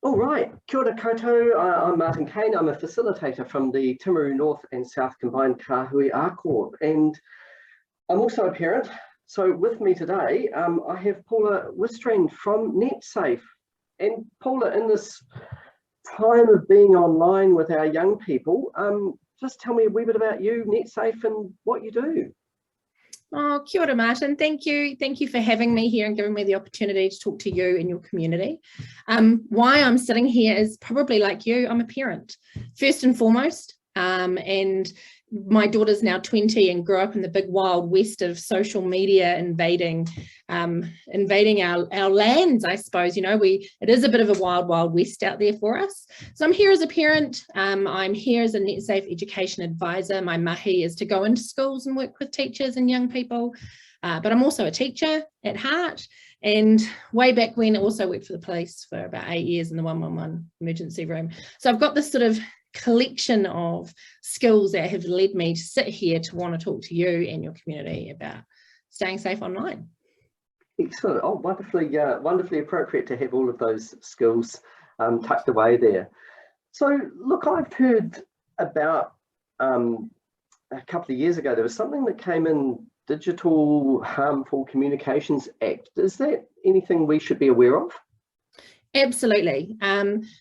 All right, kia ora koutou. I'm Martin Kane. I'm a facilitator from the Timaru North and South Combined Kāhui Āko, and I'm also a parent. So with me today, I have Paula Wistrand from Netsafe. And Paula, in this time of being online with our young people, just tell me a wee bit about you, Netsafe, and what you do. Oh, kia ora, Martin. Thank you. Thank you for having me here and giving me the opportunity to talk to you and your community. Why I'm sitting here is probably like you, I'm a parent, first and foremost. And my daughter's now 20 and grew up in the big wild west of social media invading our lands, I suppose. You know, it is a bit of a wild west out there for us. So I'm here as a parent. I'm here as a Netsafe education advisor. My mahi is to go into schools and work with teachers and young people. But I'm also a teacher at heart. And way back when, I also worked for the police for about 8 years in the 111 emergency room. So I've got this sort of collection of skills that have led me to sit here to want to talk to you and your community about staying safe online. Excellent. Oh, wonderfully appropriate to have all of those skills tucked away there. So look, I've heard about a couple of years ago, there was something that came in, Digital Harmful Communications Act. Is that anything we should be aware of? Absolutely.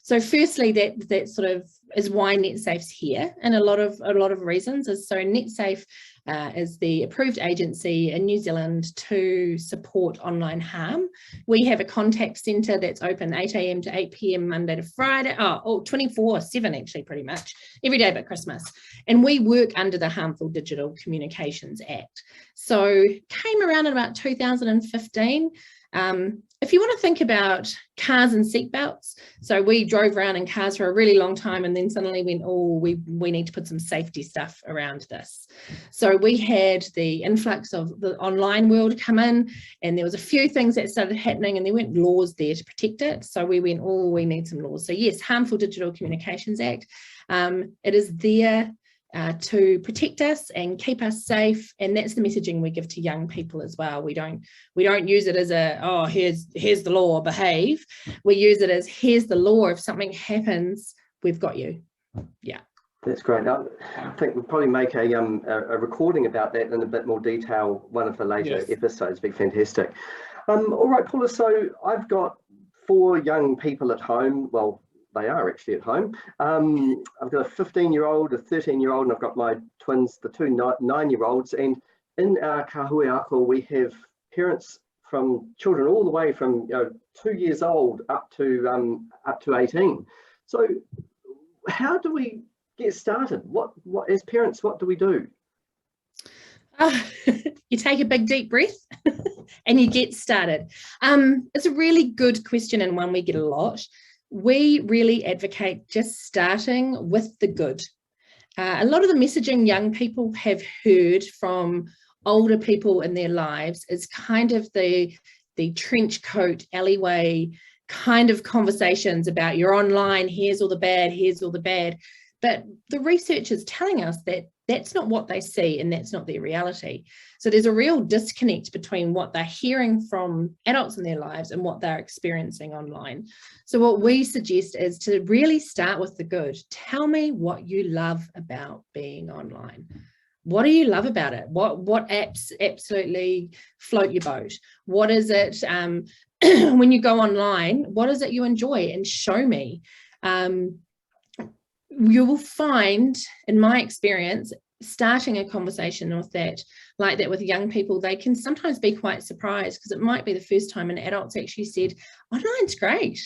So firstly, that sort of is why Netsafe's here, and a lot of reasons is so Netsafe is the approved agency in New Zealand to support online harm. We have a contact centre that's open 8 a.m. to 8 p.m. Monday to Friday, 24/7 actually, pretty much every day but Christmas. And we work under the Harmful Digital Communications Act. So came around in about 2015. If you want to think about cars and seatbelts, so we drove around in cars for a really long time and then suddenly went, oh, we need to put some safety stuff around this. So we had the influx of the online world come in, and there was a few things that started happening and there weren't laws there to protect it. So we went, oh, we need some laws. So yes, Harmful Digital Communications Act, it is there to protect us and keep us safe, and that's the messaging we give to young people as well. We don't use it as a, oh, here's the law, behave. We use it as, here's the law, if something happens, we've got you. Yeah, that's great. I think we'll probably make a recording about that in a bit more detail, one of the later episodes. Be fantastic. All right, Paula, so I've got 4 young people at home. Well, they are actually at home. I've got a 15-year-old, a 13-year-old, and I've got my twins, the 2 9-year-olds. And in our Kāhui Āko, we have parents from children all the way from 2 years old up to 18. So how do we get started? What as parents, what do we do? You take a big deep breath and you get started. It's a really good question, and one we get a lot. We really advocate just starting with the good. A lot of the messaging young people have heard from older people in their lives is kind of the trench coat alleyway kind of conversations about you're online, here's all the bad, here's all the bad. But the research is telling us that that's not what they see and that's not their reality. So there's a real disconnect between what they're hearing from adults in their lives and what they're experiencing online. So what we suggest is to really start with the good. Tell me what you love about being online. What do you love about it? What apps absolutely float your boat? What is it when you go online? What is it you enjoy? And show me. You will find, in my experience, starting a conversation with that, like that with young people, they can sometimes be quite surprised because it might be the first time an adult's actually said, online's great.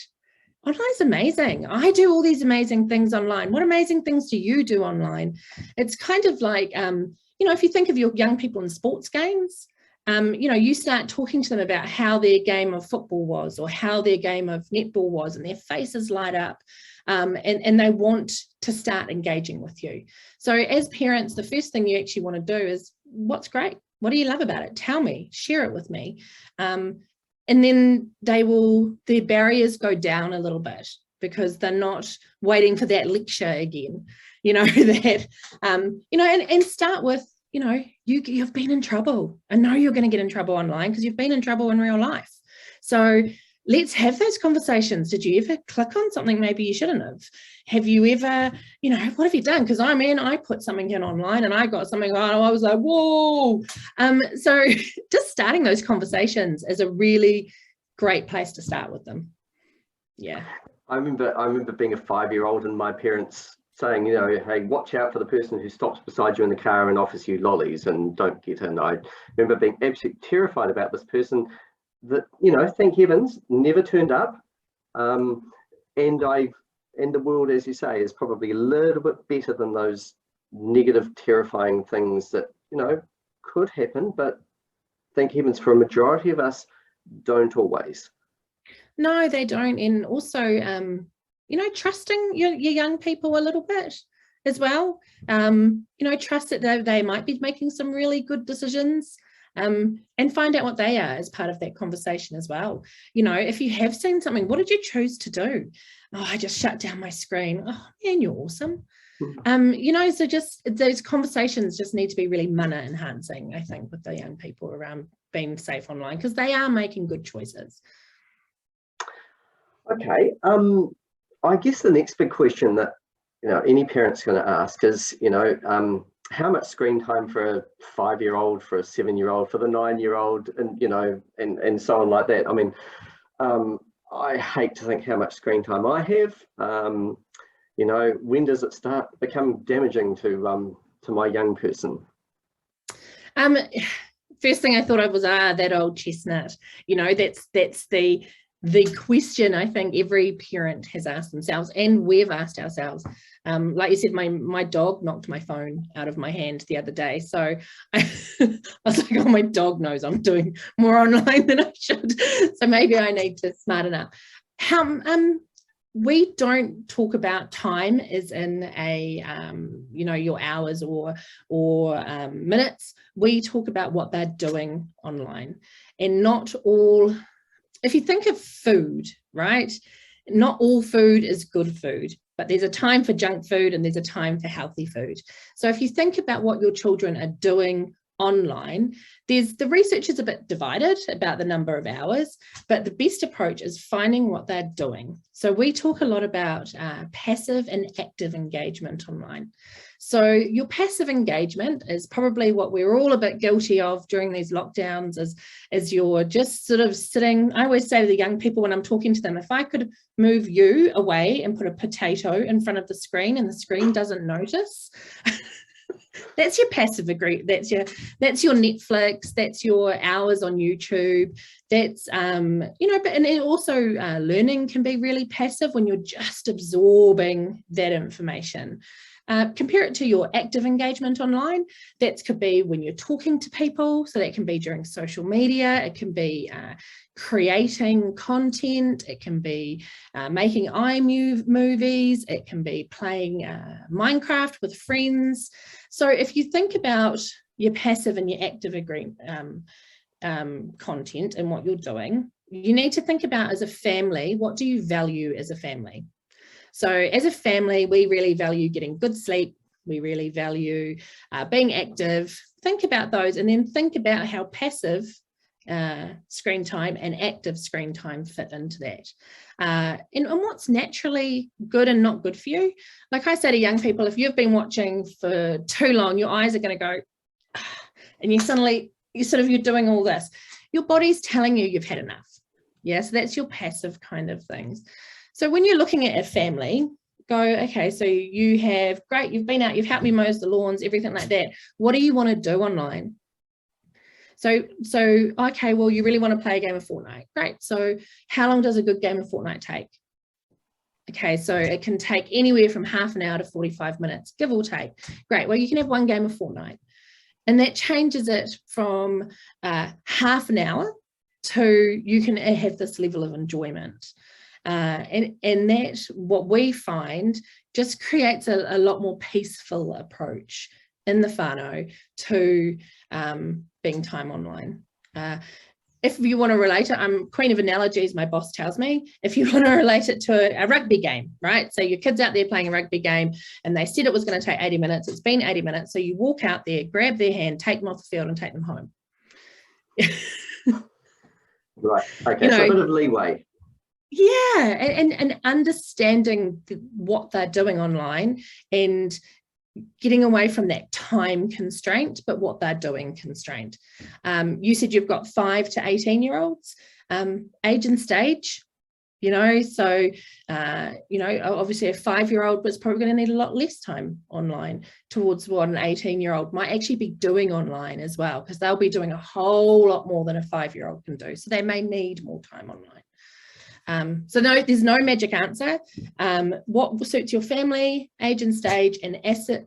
Online's amazing. I do all these amazing things online. What amazing things do you do online? It's kind of like, if you think of your young people in sports games, you start talking to them about how their game of football was or how their game of netball was, and their faces light up. And they want to start engaging with you. So as parents, the first thing you actually want to do is, what's great? What do you love about it? Tell me, share it with me. And then their barriers go down a little bit because they're not waiting for that lecture again, and start with, you've been in trouble. I know you're going to get in trouble online because you've been in trouble in real life. So let's have those conversations. Did you ever click on something maybe you shouldn't have? Have you ever, what have you done? Because I put something in online and I got something on, I was like, whoa. So just starting those conversations is a really great place to start with them. Yeah. I remember being a 5-year-old and my parents saying, hey, watch out for the person who stops beside you in the car and offers you lollies and don't get in. I remember being absolutely terrified about this person that, thank heavens, never turned up. And the world, as you say, is probably a little bit better than those negative, terrifying things that, could happen, but thank heavens for a majority of us don't always. No, they don't. And also, trusting your young people a little bit as well. Trust that they might be making some really good decisions, and find out what they are as part of that conversation as well. If you have seen something, what did you choose to do? Oh, I just shut down my screen. Oh man, you're awesome. So just those conversations just need to be really manner enhancing, I think, with the young people around being safe online, because they are making good choices. Okay. I guess the next big question that any parent's going to ask is, how much screen time for a 5-year-old, for a 7-year-old, for the 9-year-old, and and so on like that. I mean, I hate to think how much screen time I have. When does it start become damaging to my young person? First thing I thought of was that old chestnut. That's the question I think every parent has asked themselves, and we've asked ourselves. Like you said, my dog knocked my phone out of my hand the other day. So I was like, oh, my dog knows I'm doing more online than I should. So maybe I need to smarten up. We don't talk about time as in a, your hours or minutes. We talk about what they're doing online, and not all. If you think of food, right? Not all food is good food, but there's a time for junk food and there's a time for healthy food. So if you think about what your children are doing online, the research is a bit divided about the number of hours, but the best approach is finding what they're doing. So we talk a lot about passive and active engagement online. So your passive engagement is probably what we're all a bit guilty of during these lockdowns, is you're just sort of sitting. I always say to the young people when I'm talking to them, if I could move you away and put a potato in front of the screen and the screen doesn't notice, that's your passive that's your Netflix, that's your hours on YouTube. That's and also learning can be really passive when you're just absorbing that information. Compare it to your active engagement online. That could be when you're talking to people. So that can be during social media. It can be creating content. It can be making iMovies. It can be playing Minecraft with friends. So if you think about your passive and your active content and what you're doing, you need to think about, as a family, what do you value as a family? So as a family, we really value getting good sleep. We really value being active. Think about those, and then think about how passive screen time and active screen time fit into that. And what's naturally good and not good for you. Like I say to young people, if you've been watching for too long, your eyes are going to go, and you're doing all this. Your body's telling you you've had enough. Yeah, so that's your passive kind of things. So when you're looking at a family, go, okay, so you've been out, you've helped me mow the lawns, everything like that. What do you want to do online? So okay, well, you really want to play a game of Fortnite. Great. So how long does a good game of Fortnite take? Okay, so it can take anywhere from half an hour to 45 minutes, give or take. Great. Well, you can have one game of Fortnite. And that changes it from half an hour to you can have this level of enjoyment. And that, what we find, just creates a lot more peaceful approach in the whānau to being time online. If you want to relate it, I'm queen of analogies, my boss tells me. If you want to relate it to a rugby game, right? So your kid's out there playing a rugby game and they said it was going to take 80 minutes. It's been 80 minutes. So you walk out there, grab their hand, take them off the field and take them home. Right. Okay, so a bit of leeway. Yeah, and understanding what they're doing online and getting away from that time constraint, but what they're doing constraint. You said you've got 5 to 18-year-olds, age and stage, you know, so, you know, obviously a 5-year-old was probably going to need a lot less time online towards what an 18-year-old might actually be doing online as well, because they'll be doing a whole lot more than a 5-year-old can do. So they may need more time online. So no, there's no magic answer. What suits your family, age and stage, and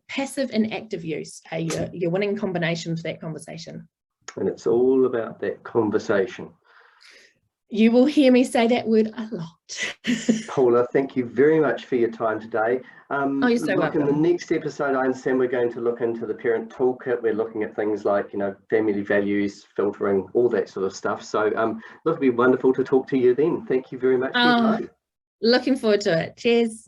passive and active use are your winning combination for that conversation. And it's all about that conversation. You will hear me say that word a lot. Paula, thank you very much for your time today. You're so welcome. In the next episode, I understand we're going to look into the parent toolkit. We're looking at things like, you know, family values, filtering, all that sort of stuff. So it'll be wonderful to talk to you then. Thank you very much for your time. Looking forward to it. Cheers.